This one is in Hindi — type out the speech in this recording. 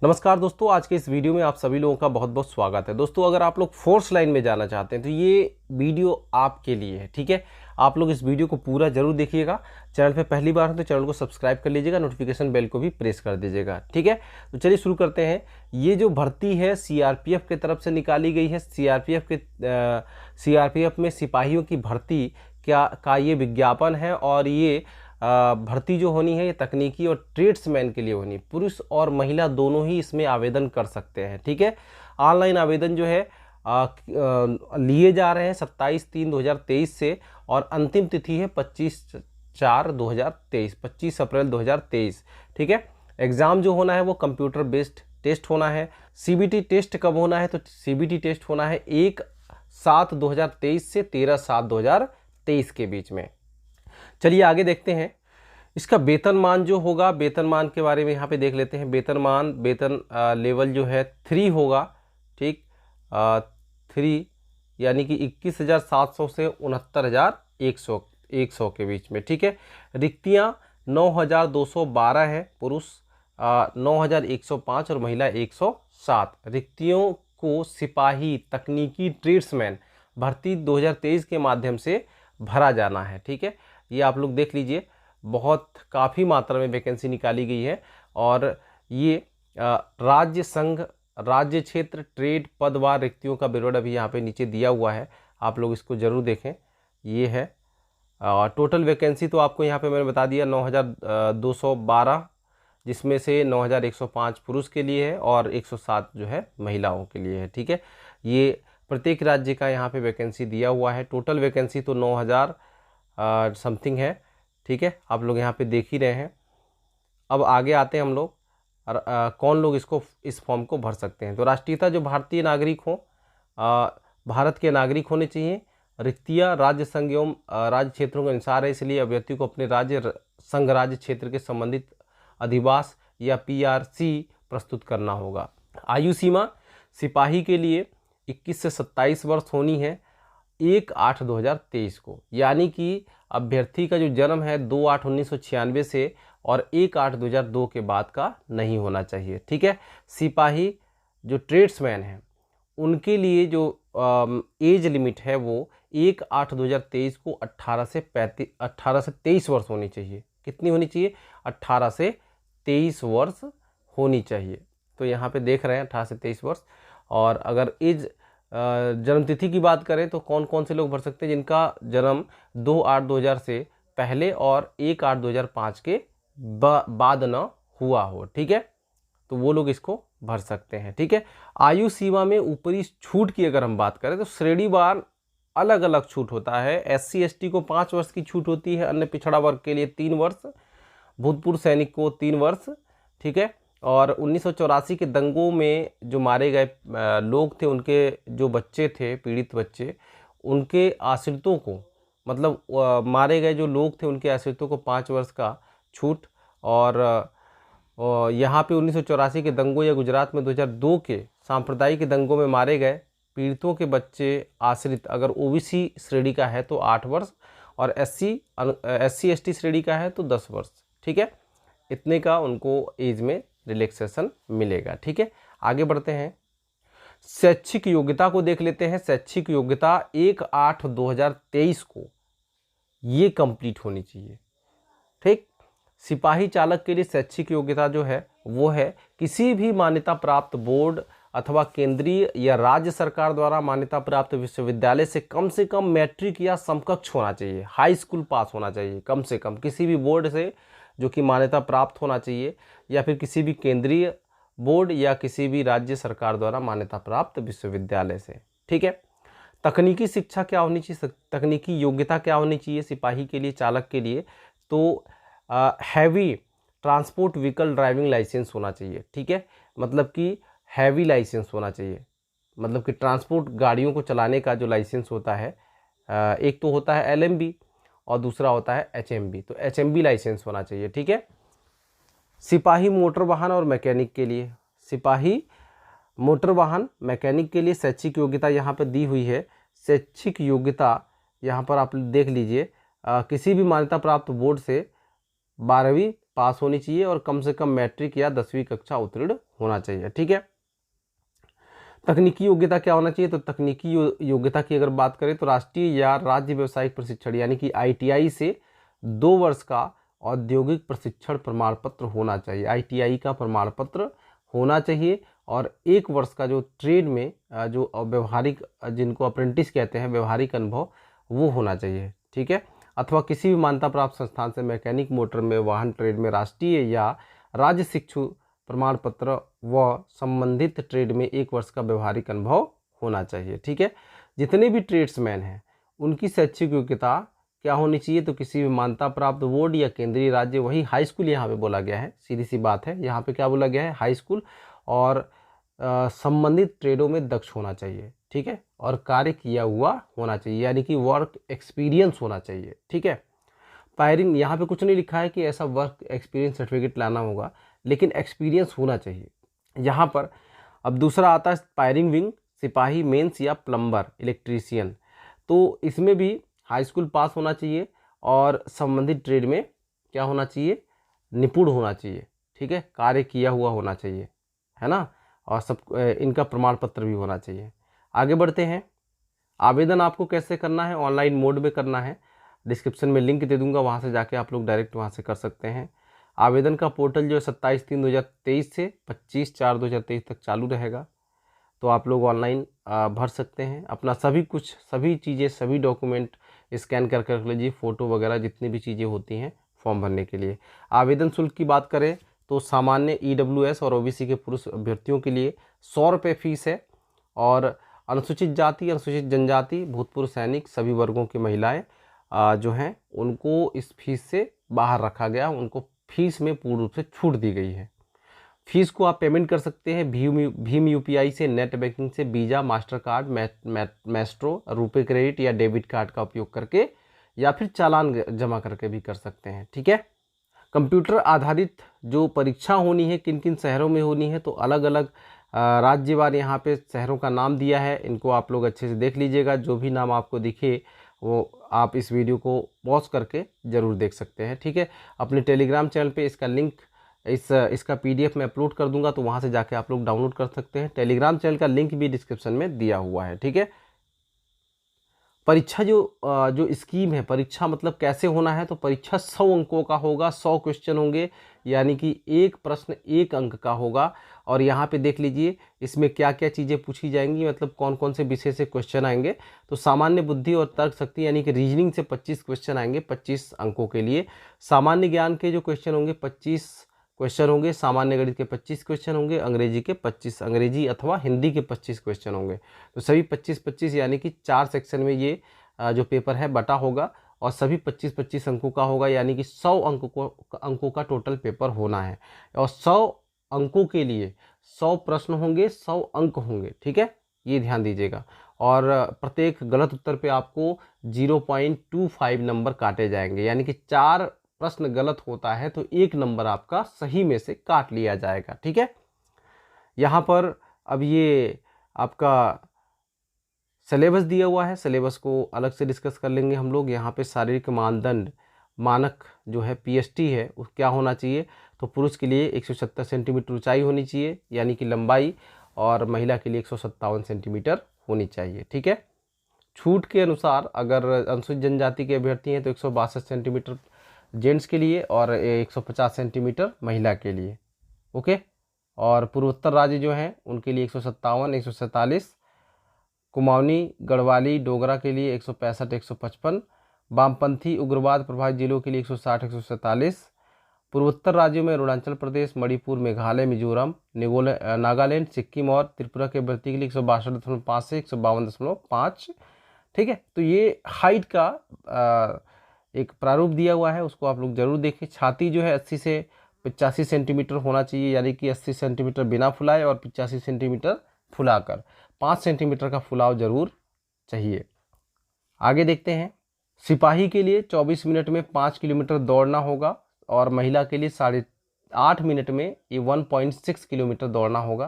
नमस्कार दोस्तों, आज के इस वीडियो में आप सभी लोगों का बहुत बहुत स्वागत है। दोस्तों, अगर आप लोग फोर्स लाइन में जाना चाहते हैं तो ये वीडियो आपके लिए है। ठीक है, आप लोग इस वीडियो को पूरा जरूर देखिएगा। चैनल पे पहली बार है तो चैनल को सब्सक्राइब कर लीजिएगा, नोटिफिकेशन बेल को भी प्रेस कर दीजिएगा। ठीक है, तो चलिए शुरू करते हैं। ये जो भर्ती है सीआरपीएफ की तरफ से निकाली गई है। सीआरपीएफ में सिपाहियों की भर्ती का ये विज्ञापन है और ये भर्ती जो होनी है ये तकनीकी और ट्रेड्समैन के लिए होनी। पुरुष और महिला दोनों ही इसमें आवेदन कर सकते हैं। ठीक है, ऑनलाइन आवेदन जो है लिए जा रहे हैं 27/3/2023 से और अंतिम तिथि है 25/4/2023, 25 अप्रैल 2023। ठीक है, एग्ज़ाम जो होना है वो कंप्यूटर बेस्ड टेस्ट होना है। सीबीटी टेस्ट कब होना है तो सीबीटी टेस्ट होना है 1/7/2023 से 13/7/2023 के बीच में। चलिए आगे देखते हैं। इसका वेतनमान जो होगा, वेतनमान के बारे में यहाँ पे देख लेते हैं। वेतन लेवल जो है 3 होगा। ठीक, 3 यानी कि 21,700 से 69,100 के बीच में। ठीक है, रिक्तियाँ 9,212 है, पुरुष 9,105 और महिला 107 रिक्तियों को सिपाही तकनीकी ट्रेड्समैन भर्ती 2023 के माध्यम से भरा जाना है। ठीक है, ये आप लोग देख लीजिए, बहुत काफ़ी मात्रा में वैकेंसी निकाली गई है और ये राज्य संघ, राज्य क्षेत्र, ट्रेड, पदवार रिक्तियों का ब्यौरा भी यहाँ पे नीचे दिया हुआ है। आप लोग इसको ज़रूर देखें। ये है टोटल वैकेंसी तो आपको यहाँ पे मैंने बता दिया 9,212, जिसमें से 9,105 पुरुष के लिए है और 107 जो है महिलाओं के लिए है। ठीक है, ये प्रत्येक राज्य का यहाँ पे वैकेंसी दिया हुआ है। टोटल वैकेंसी तो 9,000 समथिंग है। ठीक है, आप लोग यहाँ पे देख ही रहे हैं। अब आगे आते हैं हम लोग कौन लोग इस फॉर्म को भर सकते हैं। तो राष्ट्रीयता जो भारतीय नागरिक हो, भारत के नागरिक होने चाहिए। रिक्तियाँ राज्य संघ एवं राज्य क्षेत्रों के अनुसार है, इसलिए अभ्यर्थी को अपने राज्य संघ राज्य क्षेत्र के संबंधित अधिवास या पीआरसी प्रस्तुत करना होगा। आयु सीमा सिपाही के लिए 21 से 27 वर्ष होनी है 1/8/2023 को, यानी कि अभ्यर्थी का जो जन्म है 2/8/1996 से और 1/8/2002 के बाद का नहीं होना चाहिए। ठीक है, सिपाही जो ट्रेड्समैन हैं उनके लिए जो एज लिमिट है वो 1/8/2023 को 18 से 23 वर्ष होनी चाहिए। कितनी होनी चाहिए? 18 से 23 वर्ष होनी चाहिए। तो यहाँ पे देख रहे हैं 18 से 23 वर्ष। और अगर एज जन्मतिथि की बात करें तो कौन कौन से लोग भर सकते हैं? जिनका जन्म 2/8/2000 से पहले और 1/8/2005 के बाद न हुआ हो। ठीक है, तो वो लोग इसको भर सकते हैं। ठीक है, आयु सीमा में ऊपरी छूट की अगर हम बात करें तो श्रेणीवार अलग अलग छूट होता है। SC ST को 5 वर्ष की छूट होती है, अन्य पिछड़ा वर्ग के लिए 3 वर्ष, भूतपूर्व सैनिक को 3 वर्ष। ठीक है, और 1984 के दंगों में जो मारे गए लोग थे, उनके जो बच्चे थे, पीड़ित बच्चे, उनके आश्रितों को, मतलब मारे गए जो लोग थे उनके आश्रितों को 5 वर्ष का छूट। और यहाँ पे 1984 के दंगों या गुजरात में 2002 के सांप्रदायिक दंगों में मारे गए पीड़ितों के बच्चे आश्रित अगर OBC श्रेणी का है तो 8 वर्ष और SC ST श्रेणी का है तो 10 वर्ष। ठीक है, इतने का उनको एज में रिलैक्सेशन मिलेगा। ठीक है, आगे बढ़ते हैं। शैक्षिक योग्यता को देख लेते हैं। शैक्षिक योग्यता 1/8/2023 को ये कंप्लीट होनी चाहिए। ठीक, सिपाही चालक के लिए शैक्षिक योग्यता जो है वो है किसी भी मान्यता प्राप्त बोर्ड अथवा केंद्रीय या राज्य सरकार द्वारा मान्यता प्राप्त विश्वविद्यालय से कम मैट्रिक या समकक्ष होना चाहिए, हाई स्कूल पास होना चाहिए कम से कम, किसी भी बोर्ड से जो कि मान्यता प्राप्त होना चाहिए, या फिर किसी भी केंद्रीय बोर्ड या किसी भी राज्य सरकार द्वारा मान्यता प्राप्त विश्वविद्यालय से। ठीक है, तकनीकी शिक्षा क्या होनी चाहिए, तकनीकी योग्यता क्या होनी चाहिए सिपाही के लिए, चालक के लिए? तो heavy transport vehicle driving licence होना चाहिए। ठीक है, मतलब कि हैवी लाइसेंस होना चाहिए, मतलब कि ट्रांसपोर्ट गाड़ियों को चलाने का जो लाइसेंस होता है, एक तो होता है LMB और दूसरा होता है HMB, तो HMB लाइसेंस होना चाहिए। ठीक है, सिपाही मोटर वाहन और मैकेनिक के लिए, सिपाही मोटर वाहन मैकेनिक के लिए शैक्षिक योग्यता यहाँ पर दी हुई है। शैक्षिक योग्यता यहाँ पर आप देख लीजिए, किसी भी मान्यता प्राप्त बोर्ड से 12वीं पास होनी चाहिए और कम से कम मैट्रिक या 10वीं कक्षा उत्तीर्ण होना चाहिए। ठीक है, तकनीकी योग्यता क्या होना चाहिए? तो तकनीकी योग्यता की अगर बात करें तो राष्ट्रीय या राज्य व्यावसायिक प्रशिक्षण यानी कि ITI से 2 वर्ष का औद्योगिक प्रशिक्षण प्रमाण पत्र होना चाहिए। ITI का प्रमाण पत्र होना चाहिए और 1 वर्ष का जो ट्रेड में जो व्यवहारिक, जिनको अप्रेंटिस कहते हैं, व्यवहारिक अनुभव, वो होना चाहिए। ठीक है, अथवा किसी भी मान्यता प्राप्त संस्थान से मैकेनिक, मोटर में, वाहन ट्रेड में राष्ट्रीय या राज्य शिक्षु प्रमाण पत्र व संबंधित ट्रेड में 1 वर्ष का व्यवहारिक अनुभव होना चाहिए। ठीक है, जितने भी ट्रेड्समैन हैं उनकी शैक्षिक योग्यता क्या होनी चाहिए? तो किसी भी मान्यता प्राप्त बोर्ड या केंद्रीय राज्य, वही हाई स्कूल यहाँ पे बोला गया है, सीधी सी बात है, यहाँ पे क्या बोला गया है? हाई स्कूल, और संबंधित ट्रेडों में दक्ष होना चाहिए। ठीक है, और कार्य किया हुआ होना चाहिए, यानी कि वर्क एक्सपीरियंस होना चाहिए। ठीक है, फायरिंग, यहाँ पे कुछ नहीं लिखा है कि ऐसा वर्क एक्सपीरियंस सर्टिफिकेट लाना होगा, लेकिन एक्सपीरियंस होना चाहिए यहाँ पर। अब दूसरा आता है फायरिंग विंग, सिपाही, मेंस या प्लम्बर, इलेक्ट्रीशियन। तो इसमें भी हाई स्कूल पास होना चाहिए और संबंधित ट्रेड में क्या होना चाहिए? निपुण होना चाहिए। ठीक है, कार्य किया हुआ होना चाहिए, है ना, और सब इनका प्रमाण पत्र भी होना चाहिए। आगे बढ़ते हैं। आवेदन आपको कैसे करना है? ऑनलाइन मोड में करना है। डिस्क्रिप्शन में लिंक दे दूंगा, वहाँ से जाके आप लोग डायरेक्ट वहाँ से कर सकते हैं। आवेदन का पोर्टल जो है 27/3/2023 से 25/4/2023 तक चालू रहेगा। तो आप लोग ऑनलाइन भर सकते हैं अपना सभी चीज़ें, सभी डॉक्यूमेंट स्कैन कर लीजिए, फ़ोटो वगैरह जितनी भी चीज़ें होती हैं फॉर्म भरने के लिए। आवेदन शुल्क की बात करें तो सामान्य EWS और OBC के पुरुष अभ्यर्थियों के लिए 100 रुपये फीस है, और अनुसूचित जाति, अनुसूचित जनजाति, भूतपूर्व सैनिक, सभी वर्गों की महिलाएं जो हैं उनको इस फीस से बाहर रखा गया, उनको फीस में पूर्ण रूप से छूट दी गई है। फीस को आप पेमेंट कर सकते हैं भीम UPI से, नेट बैंकिंग से, visa, master card, Maestro, RuPay credit या डेबिट कार्ड का उपयोग करके, या फिर चालान जमा करके भी कर सकते हैं। ठीक है, कंप्यूटर आधारित जो परीक्षा होनी है किन किन शहरों में होनी है, तो अलग अलग राज्यवार यहाँ पे शहरों का नाम दिया है, इनको आप लोग अच्छे से देख लीजिएगा। जो भी नाम आपको दिखे वो आप इस वीडियो को पॉज करके ज़रूर देख सकते हैं। ठीक है, अपने टेलीग्राम चैनल पे इसका लिंक, इसका PDF मैं अपलोड कर दूंगा, तो वहाँ से जाके आप लोग डाउनलोड कर सकते हैं। टेलीग्राम चैनल का लिंक भी डिस्क्रिप्शन में दिया हुआ है। ठीक है, परीक्षा जो स्कीम है, परीक्षा मतलब कैसे होना है, तो परीक्षा 100 अंकों का होगा, 100 क्वेश्चन होंगे, यानी कि एक प्रश्न 1 अंक का होगा। और यहाँ पे देख लीजिए इसमें क्या क्या चीज़ें पूछी जाएंगी, मतलब कौन कौन से विषय से क्वेश्चन आएंगे। तो सामान्य बुद्धि और तर्क शक्ति यानी कि रीजनिंग से 25 क्वेश्चन आएंगे 25 अंकों के लिए। सामान्य ज्ञान के जो क्वेश्चन होंगे 25 क्वेश्चन होंगे, सामान्य गणित के 25 क्वेश्चन होंगे, अंग्रेजी के 25, अंग्रेजी अथवा हिंदी के 25 क्वेश्चन होंगे। तो सभी 25-25 यानी कि 4 सेक्शन में ये जो पेपर है बटा होगा, और सभी 25-25 अंकों का होगा, यानी कि 100 अंकों का टोटल पेपर होना है। और 100 अंकों के लिए 100 प्रश्न होंगे, 100 अंक होंगे। ठीक है, ये ध्यान दीजिएगा। और प्रत्येक गलत उत्तर पे आपको 0.25 नंबर काटे जाएंगे, यानी कि 4 प्रश्न गलत होता है तो 1 नंबर आपका सही में से काट लिया जाएगा। ठीक है, यहाँ पर अब ये आपका सिलेबस दिया हुआ है, सिलेबस को अलग से डिस्कस कर लेंगे हम लोग। यहाँ पे शारीरिक मानदंड मानक जो है PST है वो क्या होना चाहिए, तो पुरुष के लिए 170 सेंटीमीटर ऊंचाई होनी चाहिए यानी कि लंबाई, और महिला के लिए 157 सेंटीमीटर होनी चाहिए। ठीक है, छूट के अनुसार अगर अनुसूचित जनजाति के अभ्यर्थी हैं तो 162 सेंटीमीटर जेंट्स के लिए और 150 सेंटीमीटर महिला के लिए। ओके, और पूर्वोत्तर राज्य जो हैं उनके लिए 157, 147, कुमाऊनी, गढ़वाली, डोगरा के लिए 165, 155, वामपंथी उग्रवाद प्रभावित जिलों के लिए 160, 147, पूर्वोत्तर राज्यों में अरुणाचल प्रदेश, मणिपुर, मेघालय, मिजोरम, नागालैंड, सिक्किम और त्रिपुरा के अभ्यर्थी के लिए 162.5 से 152.5। ठीक है, तो ये हाइट का एक प्रारूप दिया हुआ है, उसको आप लोग जरूर देखें। छाती जो है 80 से 85 सेंटीमीटर होना चाहिए, यानी कि 80 सेंटीमीटर बिना फुलाए और 85 सेंटीमीटर फुलाकर, 5 सेंटीमीटर का फुलाव जरूर चाहिए। आगे देखते हैं। सिपाही के लिए 24 मिनट में 5 किलोमीटर दौड़ना होगा, और महिला के लिए 8.5 मिनट में ये 1.6 किलोमीटर दौड़ना होगा।